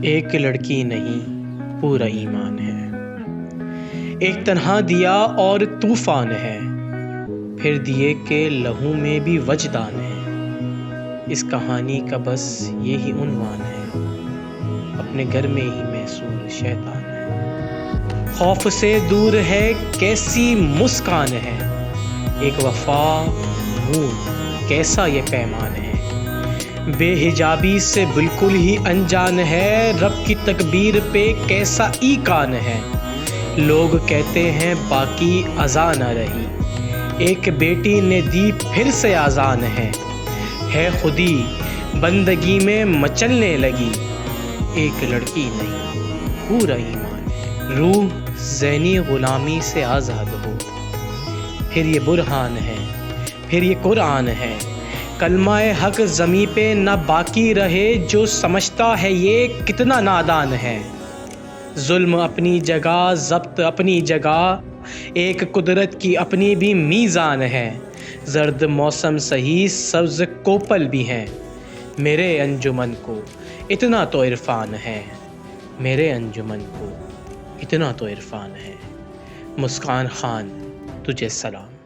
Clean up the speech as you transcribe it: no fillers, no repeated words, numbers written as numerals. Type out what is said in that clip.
ایک لڑکی نہیں پورا ایمان ہے، ایک تنہا دیا اور طوفان ہے، پھر دیے کے لہو میں بھی وجدان ہے۔ اس کہانی کا بس یہی عنوان ہے، اپنے گھر میں ہی محصور شیطان ہے۔ خوف سے دور ہے کیسی مسکان ہے، ایک وفا بھول کیسا یہ پیمان ہے۔ بے حجابی سے بالکل ہی انجان ہے، رب کی تکبیر پہ کیسا ایقان ہے۔ لوگ کہتے ہیں باقی اذان نہ رہی، ایک بیٹی نے دی پھر سے اذان ہے خودی بندگی میں مچلنے لگی، ایک لڑکی نہیں پورا ایمان ہے۔ روح ذہنی غلامی سے آزاد ہو، پھر یہ برہان ہے، پھر یہ قرآن ہے۔ کلمہ حق زمیں پہ نہ باقی رہے، جو سمجھتا ہے یہ کتنا نادان ہے۔ ظلم اپنی جگہ، ضبط اپنی جگہ، ایک قدرت کی اپنی بھی میزان ہے۔ زرد موسم سہی سبز کوپل بھی ہیں، میرے انجمن کو اتنا تو عرفان ہے، میرے انجمن کو اتنا تو عرفان ہے۔ مسکان خان، تجھے سلام۔